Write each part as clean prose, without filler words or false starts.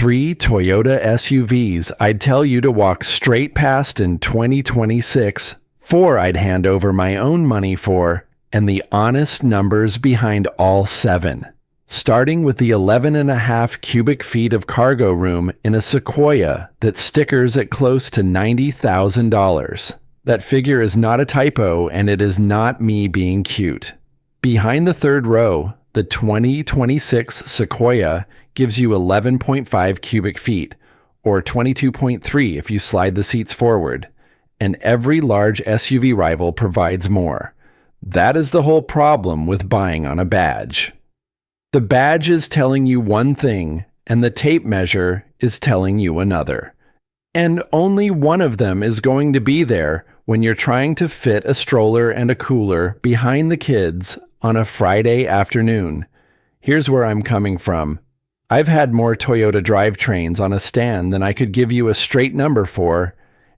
3 Toyota SUVs I'd tell you to walk straight past in 2026, 4 I'd hand over my own money for, and the honest numbers behind all 7. Starting with the 11.5 cubic feet of cargo room in a Sequoia that stickers at close to $90,000. That figure is not a typo, and it is not me being cute. Behind the third row, the 2026 Sequoia gives you 11.5 cubic feet, or 22.3 if you slide the seats forward, and every large SUV rival provides more. That is the whole problem with buying on a badge. The badge is telling you one thing, and the tape measure is telling you another. And only one of them is going to be there when you're trying to fit a stroller and a cooler behind the kids on a Friday afternoon. Here's where I'm coming from. I've had more Toyota drivetrains on a stand than I could give you a straight number for,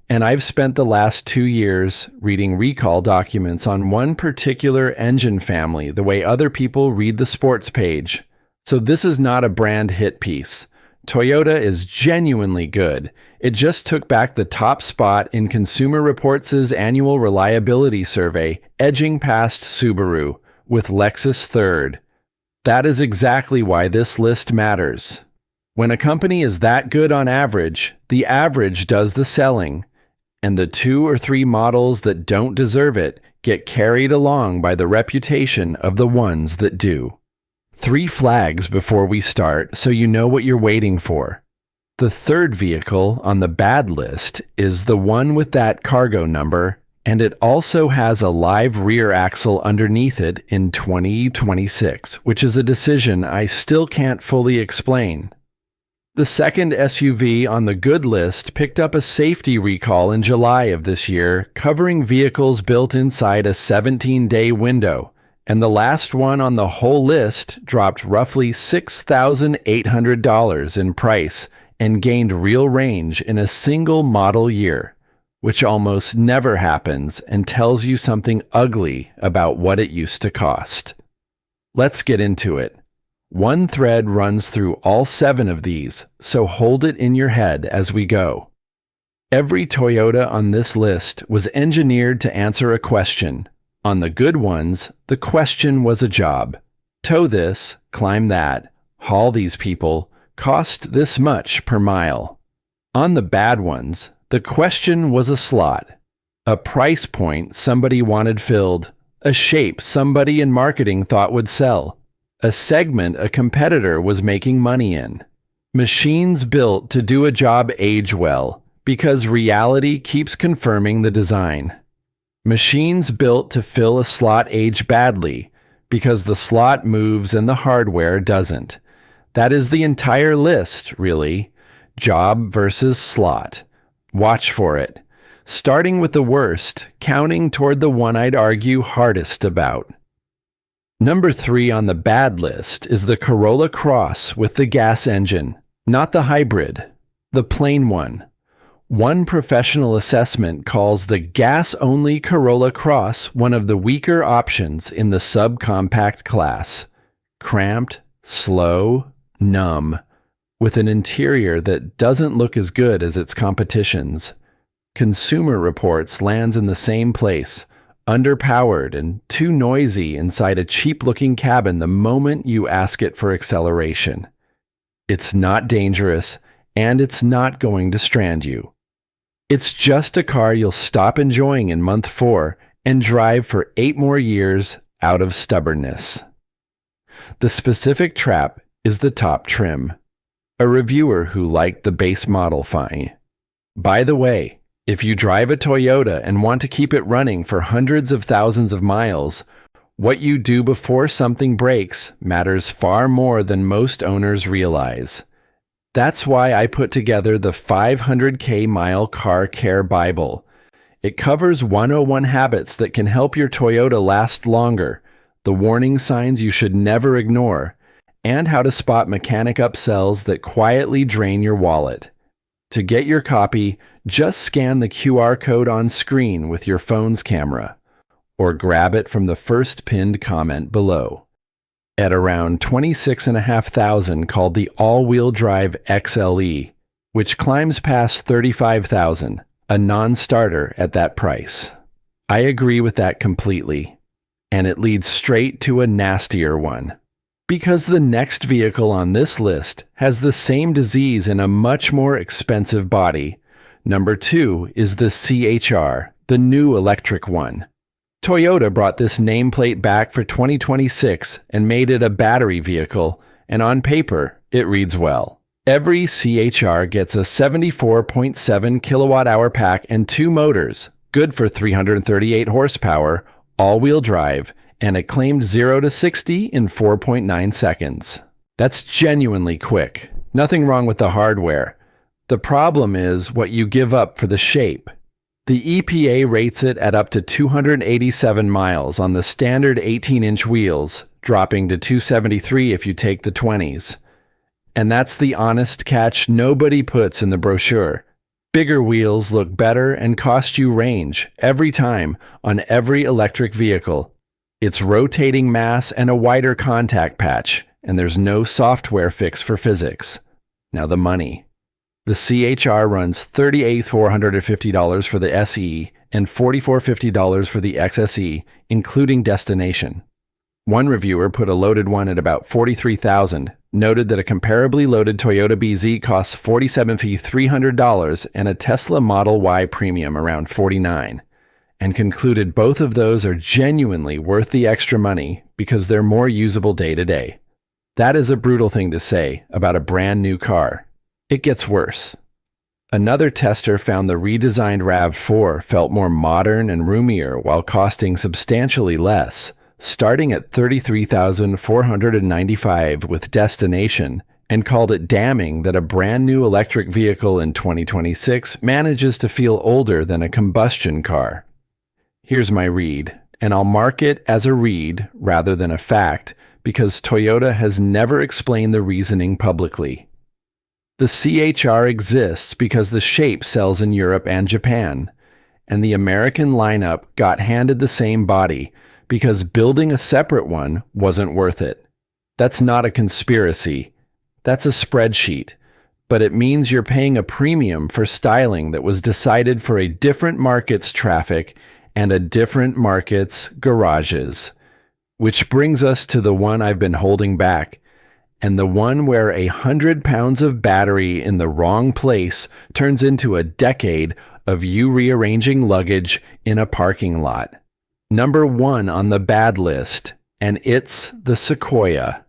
and I've spent the last 2 years reading recall documents on one particular engine family the way other people read the sports page. So this is not a brand hit piece. Toyota is genuinely good. It just took back the top spot in Consumer Reports' annual reliability survey, edging past Subaru, with Lexus third. That is exactly why this list matters. When a company is that good on average, the average does the selling, and the 2 or 3 models that don't deserve it get carried along by the reputation of the ones that do. 3 flags before we start, so you know what you're waiting for. The third vehicle on the bad list is the one with that cargo number, and it also has a live rear axle underneath it in 2026, which is a decision I still can't fully explain. The second SUV on the good list picked up a safety recall in July of this year, covering vehicles built inside a 17-day window. And the last one on the whole list dropped roughly $6,800 in price and gained real range in a single model year, which almost never happens and tells you something ugly about what it used to cost. Let's get into it. One thread runs through all 7 of these, so hold it in your head as we go. Every Toyota on this list was engineered to answer a question. On the good ones, the question was a job. Tow this, climb that, haul these people, cost this much per mile. On the bad ones, the question was a slot. A price point somebody wanted filled, a shape somebody in marketing thought would sell, a segment a competitor was making money in. Machines built to do a job age well, because reality keeps confirming the design. Machines built to fill a slot age badly, because the slot moves and the hardware doesn't. That is the entire list, really. Job versus slot. Watch for it. Starting with the worst, counting toward the one I'd argue hardest about. Number 3 on the bad list is the Corolla Cross with the gas engine, not the hybrid, the plain one. One professional assessment calls the gas-only Corolla Cross one of the weaker options in the subcompact class. Cramped, slow, numb, with an interior that doesn't look as good as its competition's. Consumer Reports lands in the same place, underpowered and too noisy inside a cheap-looking cabin the moment you ask it for acceleration. It's not dangerous, and it's not going to strand you. It's just a car you'll stop enjoying in month 4 and drive for 8 more years out of stubbornness. The specific trap is the top trim. A reviewer who liked the base model fine. By the way, if you drive a Toyota and want to keep it running for hundreds of thousands of miles, what you do before something breaks matters far more than most owners realize. That's why I put together the 500K Mile Car Care Bible. It covers 101 habits that can help your Toyota last longer, the warning signs you should never ignore, and how to spot mechanic upsells that quietly drain your wallet. To get your copy, just scan the QR code on screen with your phone's camera, or grab it from the first pinned comment below. at around 26,500 called the all-wheel drive XLE, which climbs past 35,000, a non-starter at that price. I agree with that completely, and it leads straight to a nastier one. Because the next vehicle on this list has the same disease in a much more expensive body. Number 2 is the CHR, the new electric one. Toyota brought this nameplate back for 2026 and made it a battery vehicle, and on paper, it reads well. Every CHR gets a 74.7 kilowatt-hour pack and 2 motors, good for 338 horsepower, all-wheel drive, and it claimed 0 to 60 in 4.9 seconds. That's genuinely quick. Nothing wrong with the hardware. The problem is what you give up for the shape. The EPA rates it at up to 287 miles on the standard 18-inch wheels, dropping to 273 if you take the 20s. And that's the honest catch nobody puts in the brochure. Bigger wheels look better and cost you range every time on every electric vehicle. It's rotating mass and a wider contact patch, and there's no software fix for physics. Now the money. The CHR runs $38,450 for the SE and $4,450 for the XSE, including destination. One reviewer put a loaded one at about $43,000, noted that a comparably loaded Toyota BZ costs $47,300 and a Tesla Model Y Premium around $49,000. And concluded both of those are genuinely worth the extra money because they're more usable day to day. That is a brutal thing to say about a brand new car. It gets worse. Another tester found the redesigned RAV4 felt more modern and roomier while costing substantially less, starting at $33,495 with destination, and called it damning that a brand new electric vehicle in 2026 manages to feel older than a combustion car. Here's my read, and I'll mark it as a read rather than a fact because Toyota has never explained the reasoning publicly. The CHR exists because the shape sells in Europe and Japan, and the American lineup got handed the same body because building a separate one wasn't worth it. That's not a conspiracy. That's a spreadsheet, but it means you're paying a premium for styling that was decided for a different market's traffic and a different market's garages. Which brings us to the one I've been holding back, and the one where 100 pounds of battery in the wrong place turns into a decade of you rearranging luggage in a parking lot. Number 1 on the bad list, and it's the Sequoia.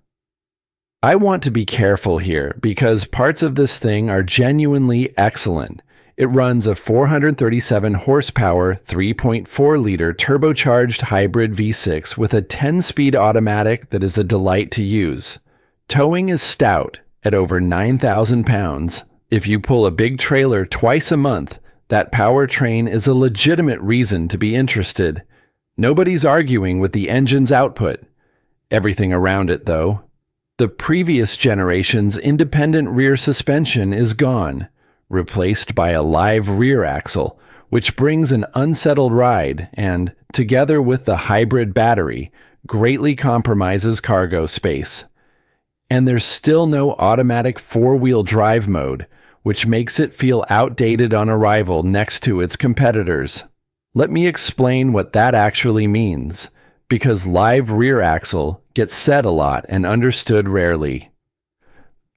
I want to be careful here because parts of this thing are genuinely excellent. It runs a 437 horsepower, 3.4-liter turbocharged hybrid V6 with a 10-speed automatic that is a delight to use. Towing is stout at over 9,000 pounds. If you pull a big trailer twice a month, that powertrain is a legitimate reason to be interested. Nobody's arguing with the engine's output. Everything around it, though. The previous generation's independent rear suspension is gone, replaced by a live rear axle, which brings an unsettled ride and, together with the hybrid battery, greatly compromises cargo space. And there's still no automatic four-wheel drive mode, which makes it feel outdated on arrival next to its competitors. Let me explain what that actually means, because live rear axle gets said a lot and understood rarely.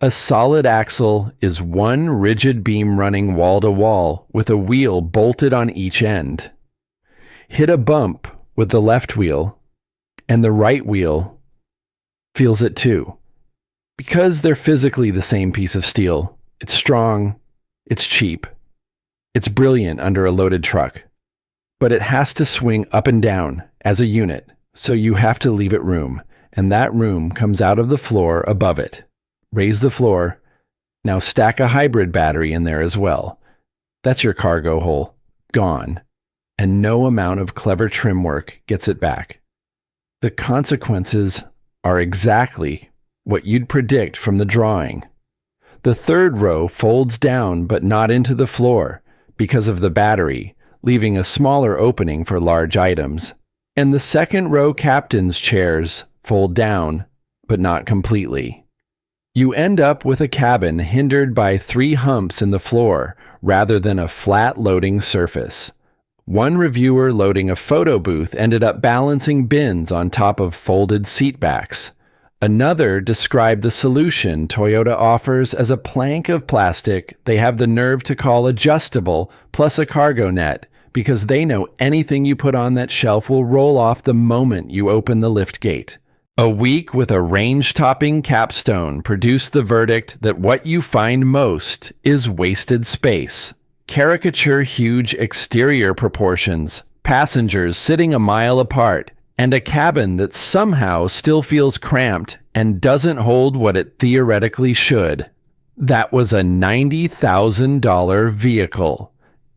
A solid axle is one rigid beam running wall-to-wall with a wheel bolted on each end. Hit a bump with the left wheel, and the right wheel feels it too. Because they're physically the same piece of steel, it's strong, it's cheap, it's brilliant under a loaded truck. But it has to swing up and down as a unit, so you have to leave it room, and that room comes out of the floor above it. Raise the floor. Now stack a hybrid battery in there as well. That's your cargo hole. Gone. And no amount of clever trim work gets it back. The consequences are exactly what you'd predict from the drawing. The third row folds down but not into the floor because of the battery, leaving a smaller opening for large items. And the second row captain's chairs fold down but not completely. You end up with a cabin hindered by 3 humps in the floor rather than a flat loading surface. One reviewer loading a photo booth ended up balancing bins on top of folded seat backs. Another described the solution Toyota offers as a plank of plastic they have the nerve to call adjustable plus a cargo net because they know anything you put on that shelf will roll off the moment you open the lift gate. A week with a range-topping capstone produced the verdict that what you find most is wasted space. Caricature huge exterior proportions, passengers sitting a mile apart, and a cabin that somehow still feels cramped and doesn't hold what it theoretically should. That was a $90,000 vehicle.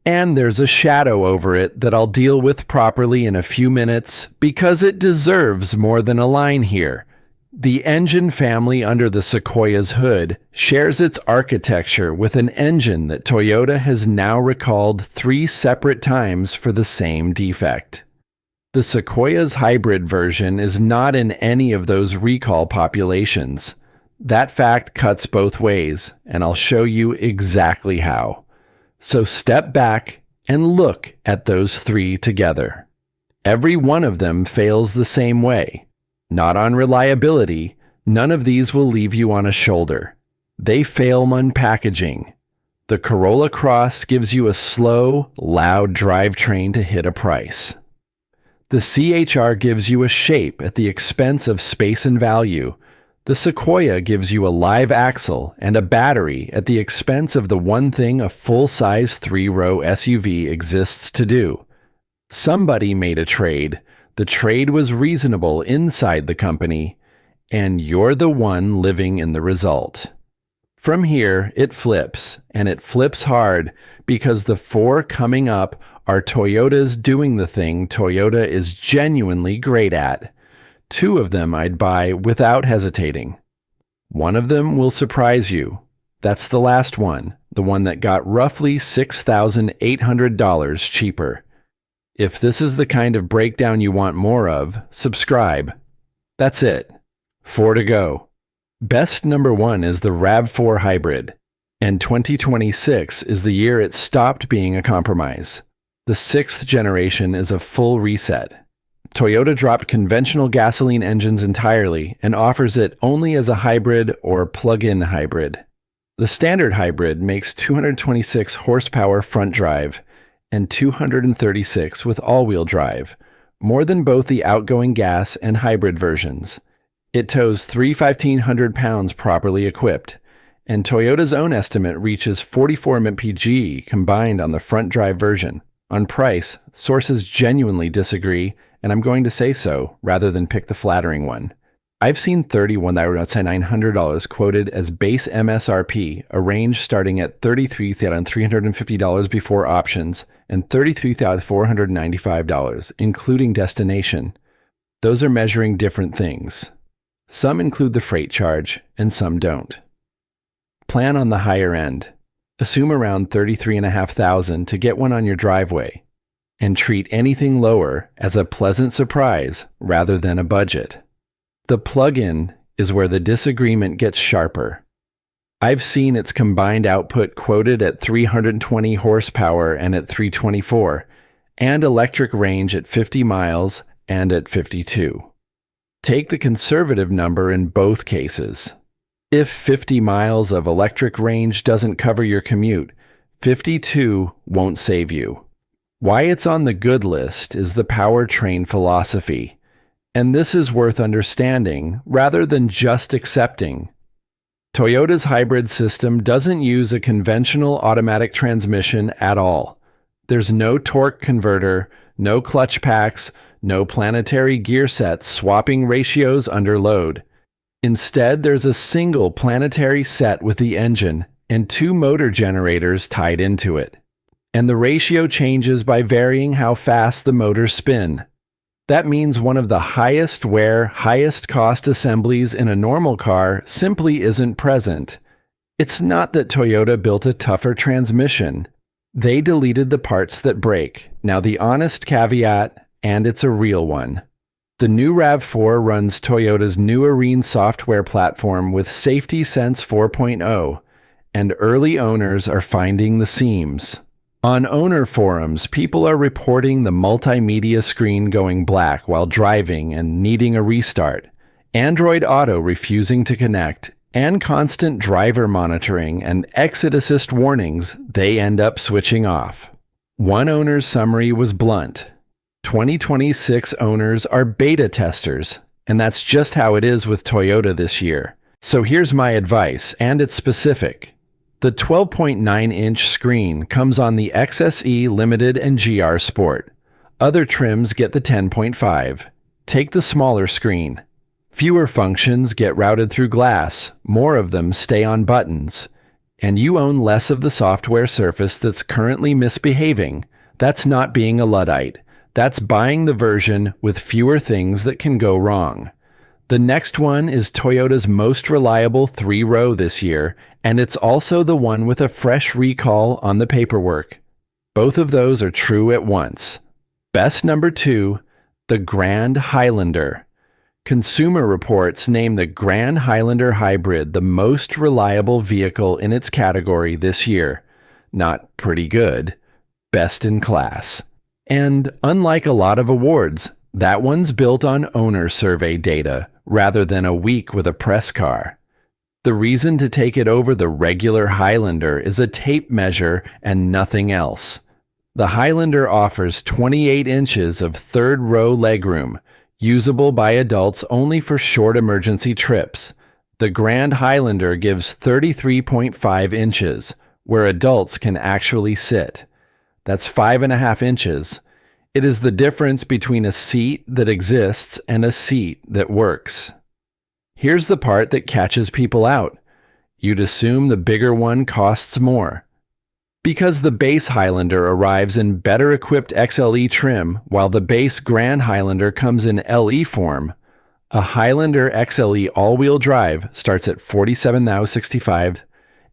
And there's a shadow over it that I'll deal with properly in a few minutes because it deserves more than a line here. The engine family under the Sequoia's hood shares its architecture with an engine that Toyota has now recalled 3 separate times for the same defect. The Sequoia's hybrid version is not in any of those recall populations. That fact cuts both ways, and I'll show you exactly how. So step back and look at those 3 together. Every one of them fails the same way. Not on reliability, none of these will leave you on a shoulder. They fail on packaging. The Corolla Cross gives you a slow, loud drivetrain to hit a price. The CHR gives you a shape at the expense of space and value. The Sequoia gives you a live axle and a battery at the expense of the one thing a full-size 3-row SUV exists to do. Somebody made a trade. The trade was reasonable inside the company, and you're the one living in the result. From here, it flips, and it flips hard because the 4 coming up are Toyota's doing the thing Toyota is genuinely great at. 2 of them I'd buy without hesitating. One of them will surprise you. That's the last one, the one that got roughly $6,800 cheaper. If this is the kind of breakdown you want more of, subscribe. That's it. 4 to go. Best number 1 is the RAV4 Hybrid, and 2026 is the year it stopped being a compromise. The 6th generation is a full reset. Toyota dropped conventional gasoline engines entirely and offers it only as a hybrid or plug-in hybrid. The standard hybrid makes 226 horsepower front drive and 236 with all-wheel drive, more than both the outgoing gas and hybrid versions. It tows 3 1,500 pounds properly equipped, and Toyota's own estimate reaches 44 mpg combined on the front drive version. On price, sources genuinely disagree, and I'm going to say so rather than pick the flattering one. I've seen $31,900 quoted as base MSRP, a range starting at $33,350 before options and $33,495, including destination. Those are measuring different things. Some include the freight charge, and some don't. Plan on the higher end. Assume around $33,500 to get one on your driveway, and treat anything lower as a pleasant surprise rather than a budget. The plug-in is where the disagreement gets sharper. I've seen its combined output quoted at 320 horsepower and at 324, and electric range at 50 miles and at 52. Take the conservative number in both cases. If 50 miles of electric range doesn't cover your commute, 52 won't save you. Why it's on the good list is the powertrain philosophy, and this is worth understanding rather than just accepting. Toyota's hybrid system doesn't use a conventional automatic transmission at all. There's no torque converter, no clutch packs, no planetary gear sets swapping ratios under load. Instead, there's a single planetary set with the engine and 2 motor generators tied into it. And the ratio changes by varying how fast the motors spin. That means one of the highest wear, highest cost assemblies in a normal car simply isn't present. It's not that Toyota built a tougher transmission. They deleted the parts that break. Now the honest caveat, and it's a real one. The new RAV4 runs Toyota's new Arene software platform with Safety Sense 4.0, and early owners are finding the seams. On owner forums, people are reporting the multimedia screen going black while driving and needing a restart, Android Auto refusing to connect, and constant driver monitoring and exit assist warnings they end up switching off. One owner's summary was blunt. 2026 owners are beta testers, and that's just how it is with Toyota this year. So here's my advice, and it's specific. The 12.9-inch screen comes on the XSE Limited and GR Sport. Other trims get the 10.5. Take the smaller screen. Fewer functions get routed through glass, more of them stay on buttons. And you own less of the software surface that's currently misbehaving. That's not being a Luddite. That's buying the version with fewer things that can go wrong. The next one is Toyota's most reliable 3-row this year, and it's also the one with a fresh recall on the paperwork. Both of those are true at once. Best number 2, the Grand Highlander. Consumer Reports name the Grand Highlander Hybrid the most reliable vehicle in its category this year. Not pretty good, best in class. And unlike a lot of awards, that one's built on owner survey data rather than a week with a press car. The reason to take it over the regular Highlander is a tape measure and nothing else. The Highlander offers 28 inches of third-row legroom, usable by adults only for short emergency trips. The Grand Highlander gives 33.5 inches, where adults can actually sit. That's 5.5 inches. It is the difference between a seat that exists and a seat that works. Here's the part that catches people out. You'd assume the bigger one costs more. Because the base Highlander arrives in better equipped XLE trim while the base Grand Highlander comes in LE form, a Highlander XLE all-wheel drive starts at $47,065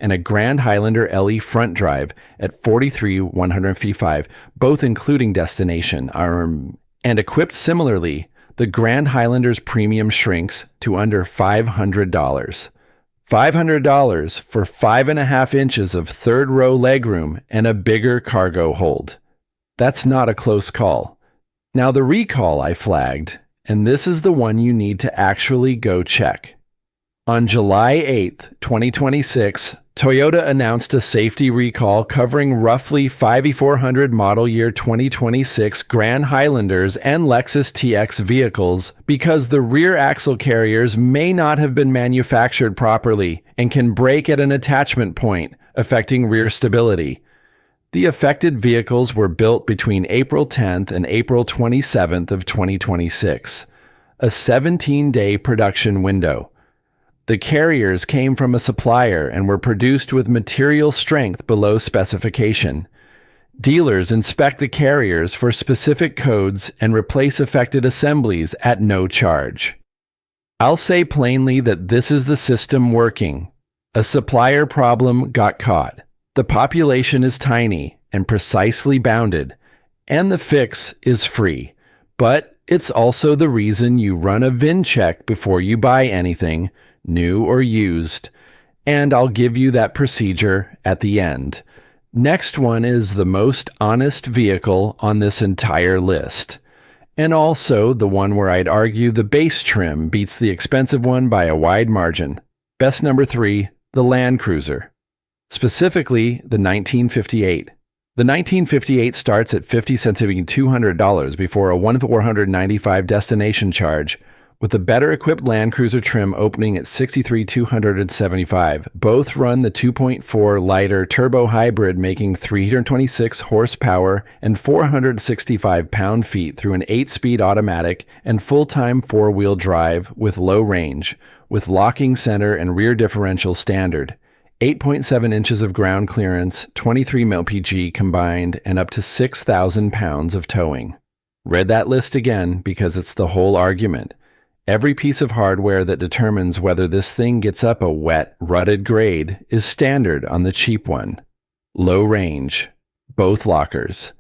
and a Grand Highlander LE front drive at $43,155, both including destination. And equipped similarly, the Grand Highlander's premium shrinks to under $500. $500 for 5.5 inches of third-row legroom and a bigger cargo hold. That's not a close call. Now the recall I flagged, and this is the one you need to actually go check. On July 8th, 2026, Toyota announced a safety recall covering roughly 5,400 model year 2026 Grand Highlanders and Lexus TX vehicles because the rear axle carriers may not have been manufactured properly and can break at an attachment point, affecting rear stability. The affected vehicles were built between April 10th and April 27th of 2026, a 17-day production window. The carriers came from a supplier and were produced with material strength below specification. Dealers inspect the carriers for specific codes and replace affected assemblies at no charge. I'll say plainly that this is the system working. A supplier problem got caught. The population is tiny and precisely bounded, and the fix is free. But it's also the reason you run a VIN check before you buy anything, new or used, and I'll give you that procedure at the end. Next one is the most honest vehicle on this entire list, and also the one where I'd argue the base trim beats the expensive one by a wide margin. Best number 3, the Land Cruiser, specifically the 1958. The 1958 starts at $50 to $200 before a $1,495 destination charge, with the better equipped Land Cruiser trim opening at $63,275. Both run the 2.4 lighter turbo hybrid, making 326 horsepower and 465 pound-feet through an 8-speed automatic and full-time 4-wheel drive with low range, with locking center and rear differential standard. 8.7 inches of ground clearance, 23 mpg combined, and up to 6,000 pounds of towing. Read that list again because it's the whole argument. Every piece of hardware that determines whether this thing gets up a wet, rutted grade is standard on the cheap one. Low range, both lockers,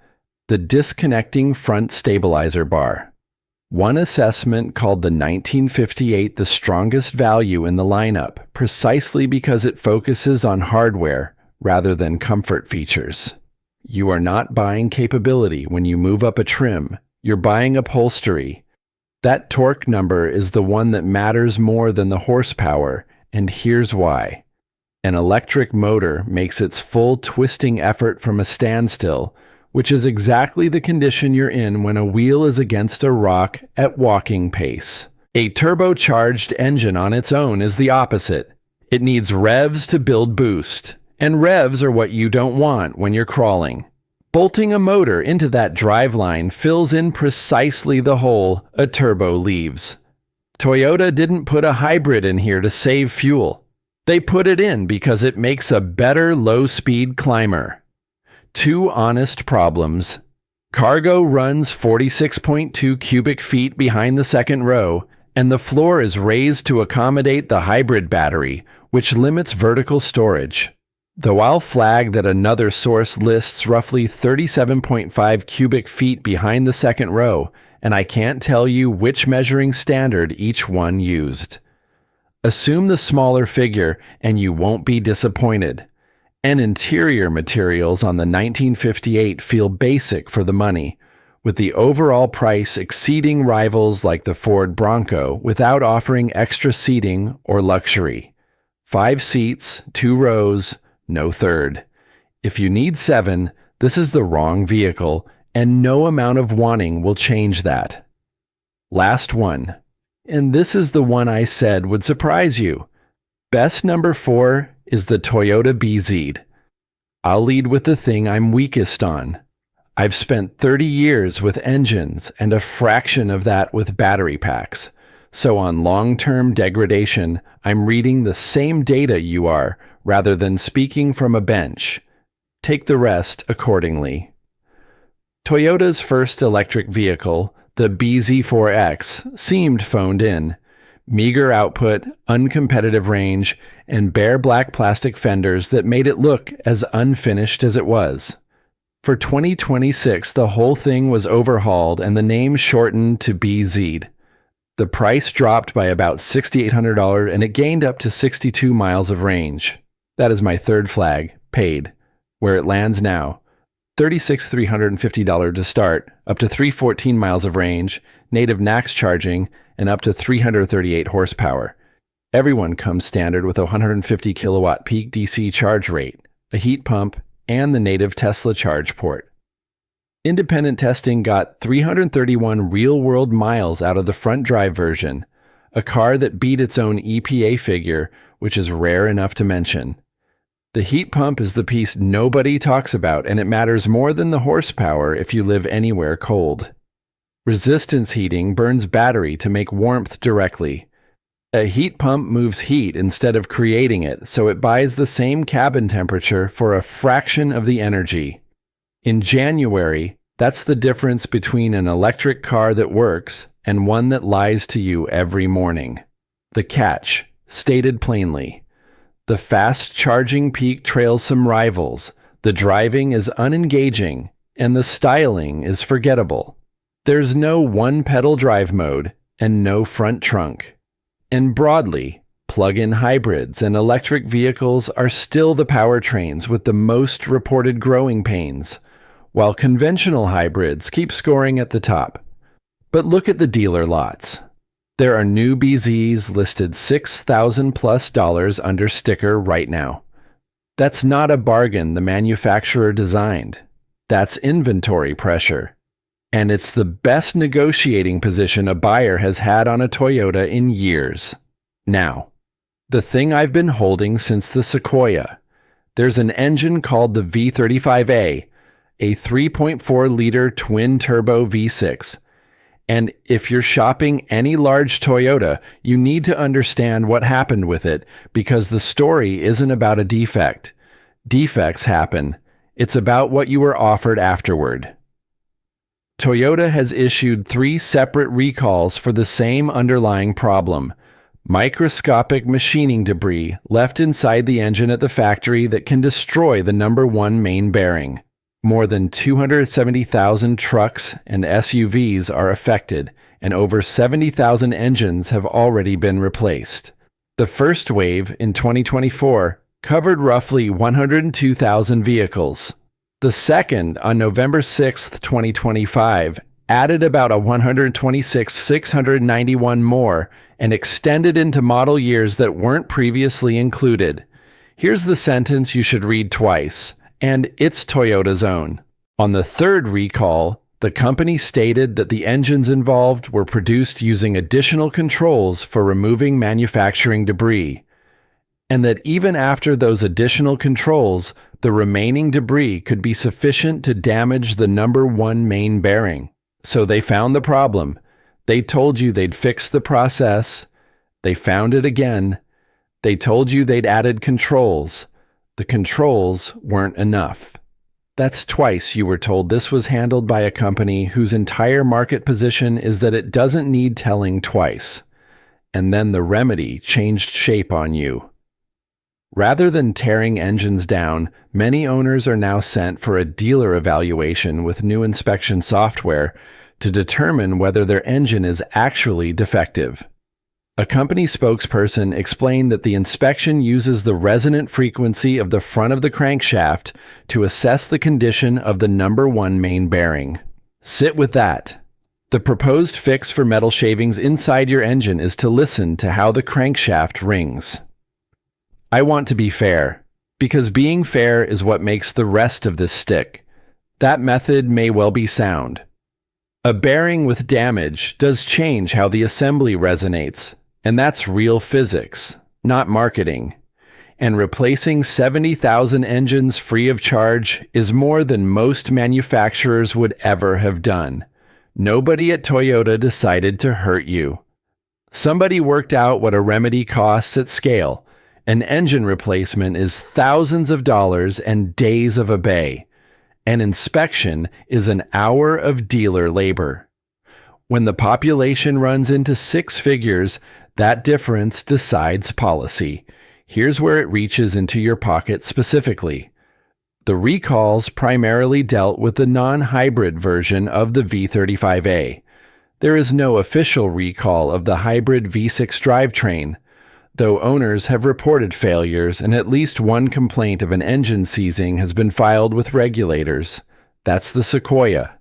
the disconnecting front stabilizer bar, One assessment called the 1958 the strongest value in the lineup, precisely because it focuses on hardware rather than comfort features. You are not buying capability when you move up a trim, you're buying upholstery. That torque number is the one that matters more than the horsepower, and here's why. An electric motor makes its full twisting effort from a standstill, which is exactly the condition you're in when a wheel is against a rock at walking pace. A turbocharged engine on its own is the opposite. It needs revs to build boost, and revs are what you don't want when you're crawling. Bolting a motor into that driveline fills in precisely the hole a turbo leaves. Toyota didn't put a hybrid in here to save fuel. They put it in because it makes a better low-speed climber. Two honest problems. Cargo runs 46.2 cubic feet behind the second row, and the floor is raised to accommodate the hybrid battery, which limits vertical storage. Though I'll flag that another source lists roughly 37.5 cubic feet behind the second row, and I can't tell you which measuring standard each one used. Assume the smaller figure, and you won't be disappointed. And interior materials on the 1958 feel basic for the money, with the overall price exceeding rivals like the Ford Bronco without offering extra seating or luxury. 5 seats, 2 rows, no third. If you need 7, this is the wrong vehicle, and no amount of wanting will change that. Last one. And this is the one I said would surprise you. Best number 4 is the Toyota BZ. I'll lead with the thing I'm weakest on. I've spent 30 years with engines and a fraction of that with battery packs. So on long-term degradation, I'm reading the same data you are, rather than speaking from a bench. Take the rest accordingly. Toyota's first electric vehicle, the BZ4X, seemed phoned in. Meager output, uncompetitive range, and bare black plastic fenders that made it look as unfinished as it was. For 2026, the whole thing was overhauled and the name shortened to BZ. The price dropped by about $6,800 and it gained up to 62 miles of range. That is my third flag, paid. Where it lands now, $36,350 to start, up to 314 miles of range, native NACS charging, and up to 338 horsepower. Everyone comes standard with a 150 kilowatt peak DC charge rate, a heat pump, and the native Tesla charge port. Independent testing got 331 real-world miles out of the front drive version, a car that beat its own EPA figure, which is rare enough to mention. The heat pump is the piece nobody talks about, and it matters more than the horsepower if you live anywhere cold. Resistance heating burns battery to make warmth directly. A heat pump moves heat instead of creating it, so it buys the same cabin temperature for a fraction of the energy. In January, that's the difference between an electric car that works and one that lies to you every morning. The catch, stated plainly. The fast charging peak trails some rivals, the driving is unengaging, and the styling is forgettable. There's no one-pedal drive mode and no front trunk. And broadly, plug-in hybrids and electric vehicles are still the powertrains with the most reported growing pains, while conventional hybrids keep scoring at the top. But look at the dealer lots. There are new BZs listed $6,000+ under sticker right now. That's not a bargain the manufacturer designed. That's inventory pressure. And it's the best negotiating position a buyer has had on a Toyota in years. Now, the thing I've been holding since the Sequoia. There's an engine called the V35A, a 3.4-liter twin-turbo V6. And if you're shopping any large Toyota, you need to understand what happened with it, because the story isn't about a defect. Defects happen. It's about what you were offered afterward. Toyota has issued 3 separate recalls for the same underlying problem: microscopic machining debris left inside the engine at the factory that can destroy the number 1 main bearing. More than 270,000 trucks and SUVs are affected, and over 70,000 engines have already been replaced. The first wave in 2024 covered roughly 102,000 vehicles. The second, on November 6, 2025, added about 126,691 more and extended into model years that weren't previously included. Here's the sentence you should read twice, and it's Toyota's own. On the third recall, the company stated that the engines involved were produced using additional controls for removing manufacturing debris, and that even after those additional controls, the remaining debris could be sufficient to damage the number one main bearing. So they found the problem. They told you they'd fixed the process. They found it again. They told you they'd added controls. The controls weren't enough. That's twice you were told this was handled by a company whose entire market position is that it doesn't need telling twice. And then the remedy changed shape on you. Rather than tearing engines down, many owners are now sent for a dealer evaluation with new inspection software to determine whether their engine is actually defective. A company spokesperson explained that the inspection uses the resonant frequency of the front of the crankshaft to assess the condition of the number one main bearing. Sit with that. The proposed fix for metal shavings inside your engine is to listen to how the crankshaft rings. I want to be fair, because being fair is what makes the rest of this stick. That method may well be sound. A bearing with damage does change how the assembly resonates, and that's real physics, not marketing. And replacing 70,000 engines free of charge is more than most manufacturers would ever have done. Nobody at Toyota decided to hurt you. Somebody worked out what a remedy costs at scale. An engine replacement is thousands of dollars and days of a bay. An inspection is an hour of dealer labor. When the population runs into six figures, that difference decides policy. Here's where it reaches into your pocket specifically. The recalls primarily dealt with the non-hybrid version of the V35A. There is no official recall of the hybrid V6 drivetrain, though owners have reported failures and at least one complaint of an engine seizing has been filed with regulators. That's the Sequoia.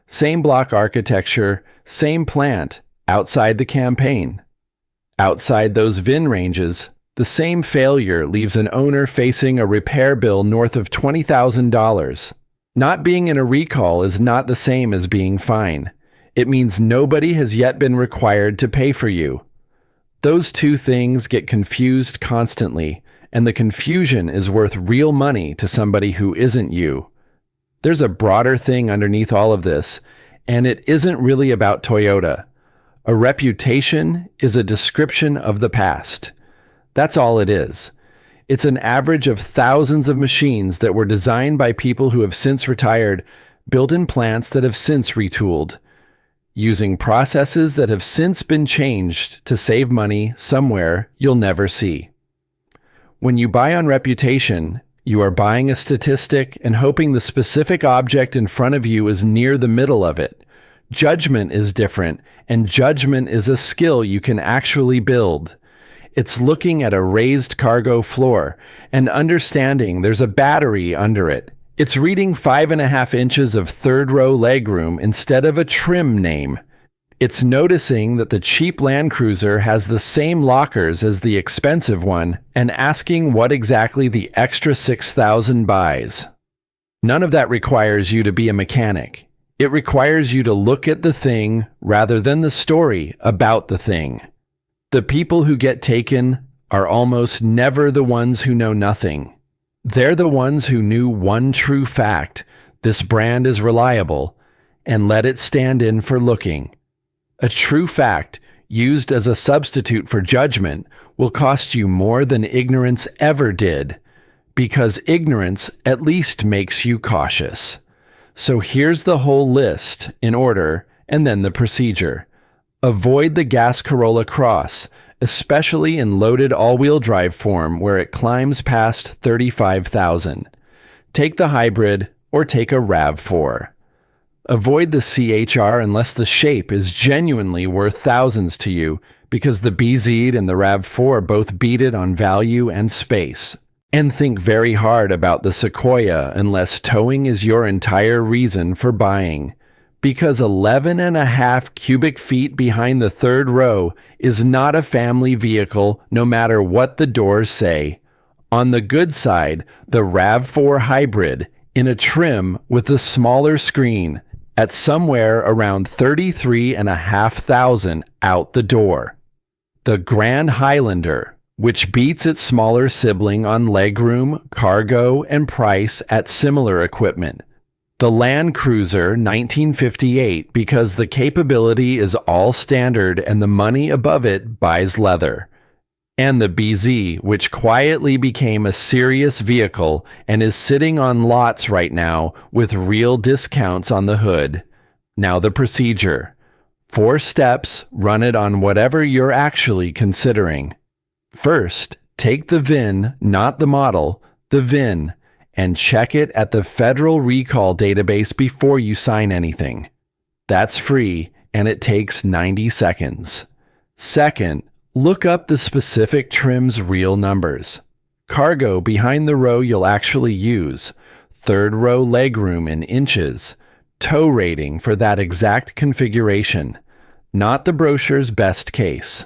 Same block architecture, same plant, outside the campaign. Outside those VIN ranges, the same failure leaves an owner facing a repair bill north of $20,000. Not being in a recall is not the same as being fine. It means nobody has yet been required to pay for you. Those two things get confused constantly, and the confusion is worth real money to somebody who isn't you. There's a broader thing underneath all of this, and it isn't really about Toyota. A reputation is a description of the past. That's all it is. It's an average of thousands of machines that were designed by people who have since retired, built in plants that have since retooled, using processes that have since been changed to save money somewhere you'll never see. When you buy on reputation, you are buying a statistic and hoping the specific object in front of you is near the middle of it. Judgment is different, and judgment is a skill you can actually build. It's looking at a raised cargo floor and understanding there's a battery under it. It's reading 5.5 inches of third-row legroom instead of a trim name. It's noticing that the cheap Land Cruiser has the same lockers as the expensive one and asking what exactly the extra $6,000 buys. None of that requires you to be a mechanic. It requires you to look at the thing rather than the story about the thing. The people who get taken are almost never the ones who know nothing. They're the ones who knew one true fact: this brand is reliable, and let it stand in for looking. A true fact used as a substitute for judgment will cost you more than ignorance ever did, because ignorance at least makes you cautious. So here's the whole list in order, and then the procedure. Avoid the gas Corolla Cross, especially in loaded all-wheel drive form where it climbs past 35,000. Take the hybrid or take a RAV4. Avoid the CHR unless the shape is genuinely worth thousands to you, because the BZ and the RAV4 both beat it on value and space. And think very hard about the Sequoia unless towing is your entire reason for buying, because 11.5 cubic feet behind the third row is not a family vehicle no matter what the doors say. On the good side, the RAV4 Hybrid in a trim with a smaller screen at somewhere around $33,500 out the door. The Grand Highlander, which beats its smaller sibling on legroom, cargo, and price at similar equipment. The Land Cruiser 1958 because the capability is all standard and the money above it buys leather. And the BZ, which quietly became a serious vehicle and is sitting on lots right now with real discounts on the hood. Now the procedure. 4 steps, run it on whatever you're actually considering. First, take the VIN, not the model, the VIN, and check it at the Federal Recall database before you sign anything. That's free, and it takes 90 seconds. Second, look up the specific trim's real numbers. Cargo behind the row you'll actually use, third row legroom in inches, tow rating for that exact configuration, not the brochure's best case.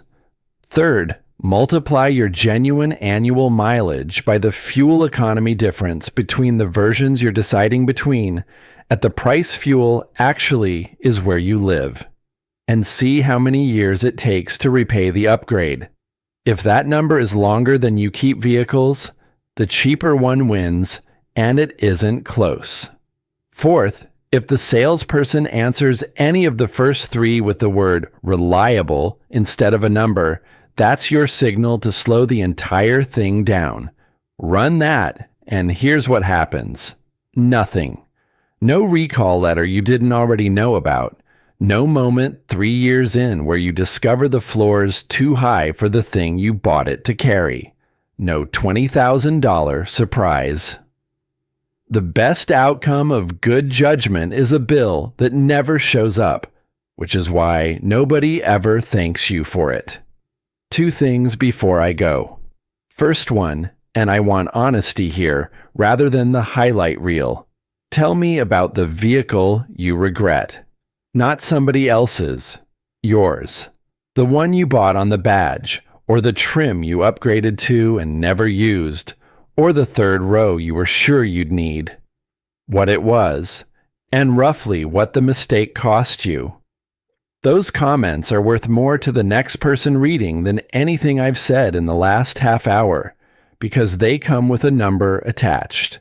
Third, multiply your genuine annual mileage by the fuel economy difference between the versions you're deciding between at the price fuel actually is where you live, and see how many years it takes to repay the upgrade. If that number is longer than you keep vehicles, the cheaper one wins, and it isn't close. Fourth, if the salesperson answers any of the first 3 with the word reliable instead of a number, that's your signal to slow the entire thing down. Run that, and here's what happens. Nothing. No recall letter you didn't already know about. No moment 3 years in where you discover the floor's too high for the thing you bought it to carry. No $20,000 surprise. The best outcome of good judgment is a bill that never shows up, which is why nobody ever thanks you for it. 2 things before I go. First one, and I want honesty here rather than the highlight reel. Tell me about the vehicle you regret. Not somebody else's, yours. The one you bought on the badge, or the trim you upgraded to and never used, or the third row you were sure you'd need. What it was, and roughly what the mistake cost you. Those comments are worth more to the next person reading than anything I've said in the last half hour, because they come with a number attached.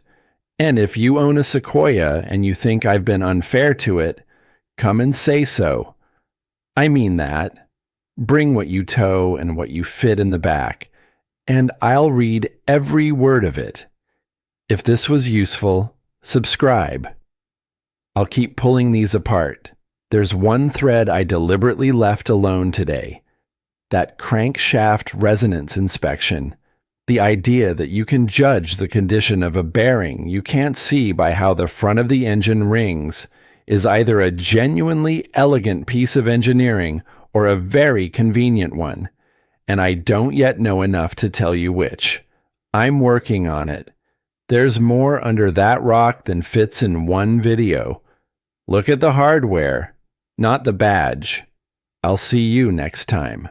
And if you own a Sequoia and you think I've been unfair to it, come and say so. I mean that. Bring what you tow and what you fit in the back, and I'll read every word of it. If this was useful, subscribe. I'll keep pulling these apart. There's one thread I deliberately left alone today. That crankshaft resonance inspection. The idea that you can judge the condition of a bearing you can't see by how the front of the engine rings is either a genuinely elegant piece of engineering or a very convenient one, and I don't yet know enough to tell you which. I'm working on it. There's more under that rock than fits in one video. Look at the hardware, not the badge. I'll see you next time.